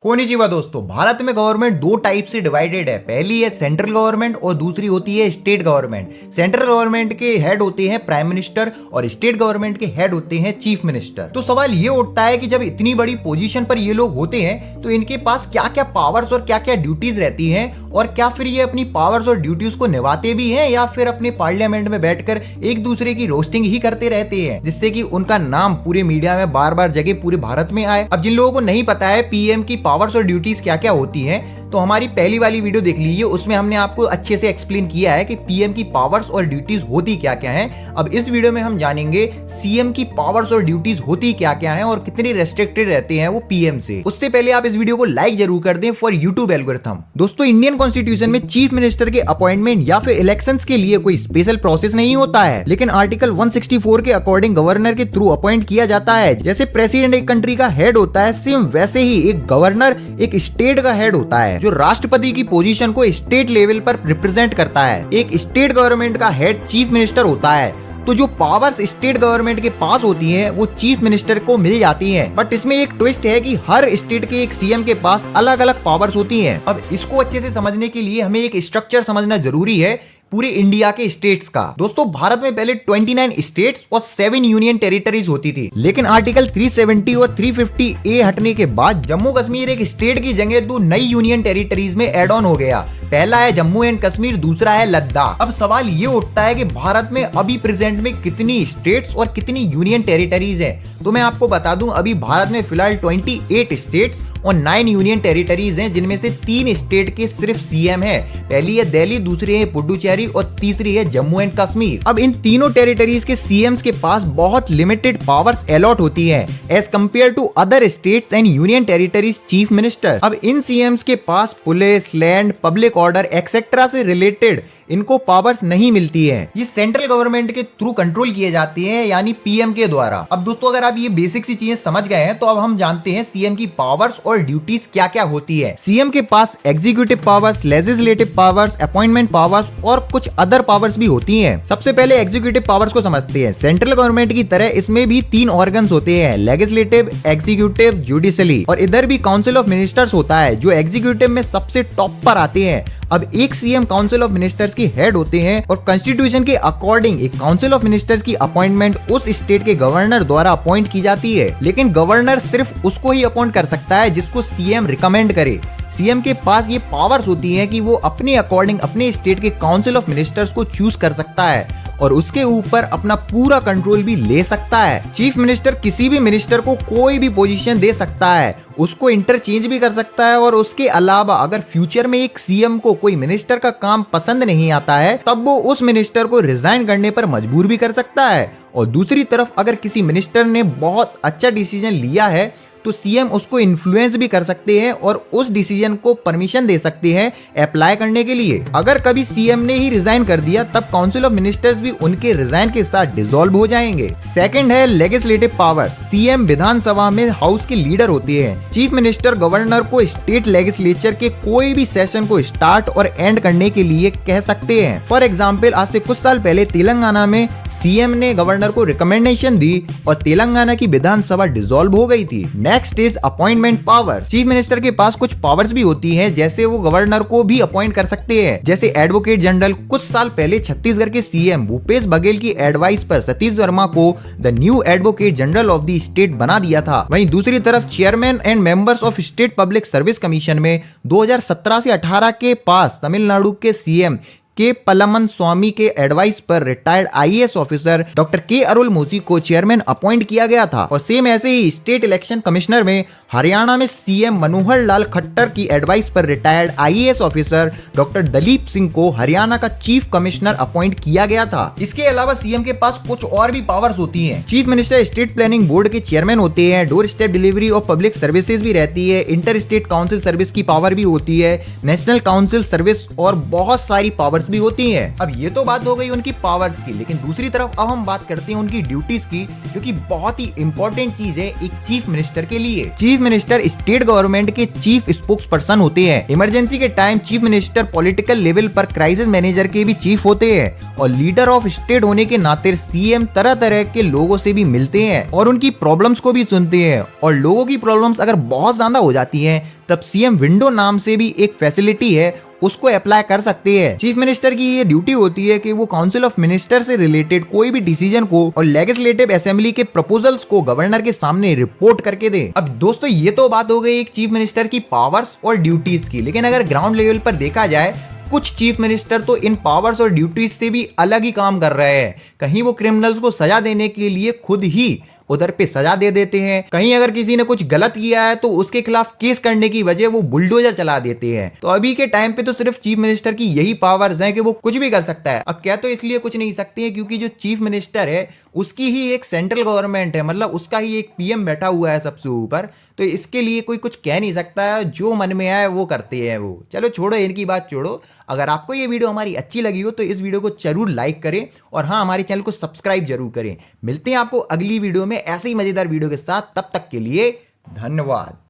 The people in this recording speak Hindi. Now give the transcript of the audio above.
कोनिचिवा दोस्तों, भारत में गवर्नमेंट दो टाइप से डिवाइडेड है। पहली है सेंट्रल गवर्नमेंट और दूसरी होती है स्टेट गवर्नमेंट। सेंट्रल गवर्नमेंट के हेड होते हैं प्राइम मिनिस्टर और स्टेट गवर्नमेंट के हेड होते हैं चीफ मिनिस्टर। तो सवाल ये उठता है कि जब इतनी बड़ी पोजीशन पर ये लोग होते हैं तो इनके पास क्या क्या पावर्स और क्या क्या ड्यूटीज रहती हैं, और क्या फिर ये अपनी पावर्स और ड्यूटीज को निभाते भी हैं या फिर अपने पार्लियामेंट में बैठकर एक दूसरे की रोस्टिंग ही करते रहते हैं, जिससे कि उनका नाम पूरे मीडिया में बार बार जगह पूरे भारत में आए। अब जिन लोगों को नहीं पता है पीएम की पावर्स और ड्यूटीज क्या क्या होती हैं, तो हमारी पहली वाली वीडियो देख लीजिए, उसमें हमने आपको अच्छे से एक्सप्लेन किया है कि पीएम की पावर्स और ड्यूटीज होती क्या क्या हैं। अब इस वीडियो में हम जानेंगे सीएम की पावर्स और ड्यूटीज होती क्या क्या हैं और कितने रेस्ट्रिक्टेड रहते हैं वो पीएम से। उससे पहले आप इस वीडियो को लाइक जरूर कर दें फॉर यूट्यूब एल्गोरिथम। दोस्तों, इंडियन कॉन्स्टिट्यूशन में चीफ मिनिस्टर के अपॉइंटमेंट या फिर इलेक्शंस के लिए कोई स्पेशल प्रोसेस नहीं होता है, लेकिन आर्टिकल 164 के अकॉर्डिंग गवर्नर के थ्रू अपॉइंट किया जाता है। जैसे प्रेसिडेंट एक कंट्री का हेड होता है, सेम वैसे ही एक गवर्नर एक स्टेट का हेड होता है जो राष्ट्रपति की पोजीशन को स्टेट लेवल पर रिप्रेजेंट करता है। एक स्टेट गवर्नमेंट का हेड चीफ मिनिस्टर होता है, तो जो पावर्स स्टेट गवर्नमेंट के पास होती हैं वो चीफ मिनिस्टर को मिल जाती हैं। बट इसमें एक ट्विस्ट है कि हर स्टेट के एक सीएम के पास अलग अलग पावर्स होती हैं। अब इसको अच्छे से समझने के लिए हमें एक स्ट्रक्चर समझना जरूरी है पूरे इंडिया के स्टेट्स का। दोस्तों, भारत में पहले 29 स्टेट्स और 7 यूनियन टेरिटरीज होती थी, लेकिन आर्टिकल 370 और 350A हटने के बाद जम्मू कश्मीर एक स्टेट की जगह दो नई यूनियन टेरिटरीज में एड ऑन हो गया। पहला है जम्मू एंड कश्मीर, दूसरा है लद्दाख। अब सवाल ये उठता है कि भारत में अभी प्रेजेंट में कितनी स्टेट्स और कितनी यूनियन टेरिटरीज है। तो मैं आपको बता दूं, अभी भारत में फिलहाल 28 स्टेट्स और 9 यूनियन टेरिटरीज हैं, जिनमें से 3 स्टेट के सिर्फ सीएम है। पहली है दिल्ली, दूसरी है पुडुचेरी और तीसरी है जम्मू एंड कश्मीर। अब इन तीनों टेरिटरीज के सीएम्स के पास बहुत लिमिटेड पावर्स अलॉट होती हैं as compare to other states and union territories chief minister. अब इन सीएम्स के पास police, land, public order etcetera से रिलेटेड इनको पावर्स नहीं मिलती है। ये सेंट्रल गवर्नमेंट के थ्रू कंट्रोल किए जाते हैं, यानी पीएम के द्वारा। अब दोस्तों, अगर आप ये बेसिक सी चीजें समझ गए हैं तो अब हम जानते हैं सीएम की पावर्स और ड्यूटीज क्या क्या होती है। सीएम के पास executive powers, legislative powers, appointment powers और कुछ अदर पावर्स भी होती हैं। सबसे पहले एग्जीक्यूटिव पावर्स को समझते हैं। सेंट्रल गवर्नमेंट की तरह इसमें भी 3 ऑर्गन्स होते हैं, लेजिस्लेटिव, एग्जीक्यूटिव, जुडिशरी, और इधर भी काउंसिल ऑफ मिनिस्टर्स होता है जो एग्जीक्यूटिव में सबसे टॉप पर आते हैं। अब एक सीएम काउंसिल ऑफ मिनिस्टर्स की हेड होते हैं और कॉन्स्टिट्यूशन के अकॉर्डिंग एक काउंसिल ऑफ मिनिस्टर्स की अपॉइंटमेंट उस स्टेट के गवर्नर द्वारा अपॉइंट की जाती है, लेकिन गवर्नर सिर्फ उसको ही अपॉइंट कर सकता है जिसको सीएम रिकमेंड करे। सीएम के पास ये पावर्स होती हैं कि वो अपने अकॉर्डिंग अपने स्टेट के काउंसिल ऑफ मिनिस्टर्स को चूज कर सकता है और उसके ऊपर अपना पूरा कंट्रोल भी ले सकता है। चीफ मिनिस्टर किसी भी मिनिस्टर को कोई भी पोजीशन दे सकता है, उसको इंटरचेंज भी कर सकता है, और उसके अलावा अगर फ्यूचर में एक सीएम को कोई मिनिस्टर का काम पसंद नहीं आता है तब वो उस मिनिस्टर को रिजाइन करने पर मजबूर भी कर सकता है। और दूसरी तरफ अगर किसी मिनिस्टर ने बहुत अच्छा डिसीजन लिया है तो सीएम उसको इन्फ्लुएंस भी कर सकते हैं और उस डिसीजन को परमिशन दे सकते हैं अप्लाई करने के लिए। अगर कभी सीएम ने ही रिजाइन कर दिया तब काउंसिल ऑफ मिनिस्टर्स भी उनके रिजाइन के साथ डिसॉल्व हो जाएंगे। सेकंड है लेजिस्लेटिव पावर। सीएम विधानसभा में हाउस के लीडर होते हैं। चीफ मिनिस्टर गवर्नर को स्टेट लेजिस्लेचर के कोई भी सेशन को स्टार्ट और एंड करने के लिए कह सकते हैं। फॉर एग्जाम्पल, आज से कुछ साल पहले तेलंगाना में सीएम ने गवर्नर को रिकमेंडेशन दी और तेलंगाना की विधानसभा डिसॉल्व हो गई थी। Next is appointment power. Chief minister के पास कुछ पावर्स भी होती हैं, जैसे वो गवर्नर को भी अपॉइंट कर सकते हैं। जैसे एडवोकेट जनरल, कुछ साल पहले छत्तीसगढ़ के सीएम भूपेश बघेल की एडवाइस पर सतीश वर्मा को the new advocate general of the state बना दिया था। वहीं दूसरी तरफ chairman and members of state public service commission में 2017 से 18 के पास तमिलनाडु के सीएम के पलमन स्वामी के एडवाइस पर रिटायर्ड आईएएस ऑफिसर डॉक्टर के अरुल मोसी को चेयरमैन अपॉइंट किया गया था। और सेम ऐसे ही स्टेट इलेक्शन कमिश्नर में हरियाणा में सीएम मनोहर लाल खट्टर की एडवाइस पर retired IAS officer doctor Dalip Singh को हरियाणा का चीफ कमिश्नर अपॉइंट किया गया था। इसके अलावा सीएम के पास कुछ और भी पावर्स होती हैं। Chief minister state planning board के चेयरमैन होते हैं। Door step delivery of public services भी रहती है। इंटर स्टेट काउंसिल सर्विस की पावर भी होती है। नेशनल काउंसिल सर्विस और बहुत सारी पावर पावर्स भी होती हैं। अब ये तो बात हो गई उनकी पावर्स की, लेकिन दूसरी तरफ अब हम बात करते हैं उनकी ड्यूटीज की, जो कि बहुत ही इंपॉर्टेंट चीज है एक चीफ मिनिस्टर के लिए। चीफ मिनिस्टर स्टेट गवर्नमेंट के चीफ स्पोक्स पर्सन होते हैं। इमरजेंसी के time chief minister political level पर क्राइसिस मैनेजर के भी चीफ होते हैं, और लीडर ऑफ स्टेट होने के नाते सीएम तरह तरह के लोगों से भी मिलते हैं और उनकी प्रॉब्लम्स को भी सुनते हैं। और लोगों की प्रॉब्लम्स अगर बहुत ज्यादा हो जाती हैं, तब सीएम विंडो नाम से भी एक फैसिलिटी है, उसको अप्लाई कर सकते हैं। चीफ मिनिस्टर की ये ड्यूटी होती है कि वो काउंसिल ऑफ मिनिस्टर से रिलेटेड कोई भी डिसीजन को और लेजिस्लेटिव असेंबली के प्रपोजल्स को गवर्नर के सामने रिपोर्ट करके दे। अब दोस्तों ये तो बात हो गई एक चीफ मिनिस्टर की पावर्स और ड्यूटीज की, लेकिन अगर ग्राउंड लेवल पर देखा जाए, कुछ चीफ मिनिस्टर तो इन पावर्स और ड्यूटीज से भी अलग ही काम कर रहे हैं। कहीं वो क्रिमिनल्स को सजा देने के लिए खुद ही उधर पे सजा दे देते हैं, कहीं अगर किसी ने कुछ गलत किया है तो उसके खिलाफ केस करने की वजह वो बुलडोजर चला देते हैं। तो अभी के टाइम पे तो सिर्फ चीफ मिनिस्टर की यही पावर्स हैं कि वो कुछ भी कर सकता है। अब क्या तो इसलिए कुछ नहीं सकते हैं क्योंकि जो चीफ मिनिस्टर है उसकी ही एक सेंट्रल गवर्नमेंट है, मतलब उसका ही एक पीएम बैठा हुआ है सबसे ऊपर, तो इसके लिए कोई कुछ कह नहीं सकता है, जो मन में आए वो करते हैं वो। चलो छोड़ो, इनकी बात छोड़ो। अगर आपको ये वीडियो हमारी अच्छी लगी हो तो इस वीडियो को जरूर लाइक करें और हाँ, हमारे चैनल को सब्सक्राइब जरूर करें। मिलते हैं आपको अगली वीडियो में ऐसे ही मजेदार वीडियो के साथ, तब तक के लिए धन्यवाद।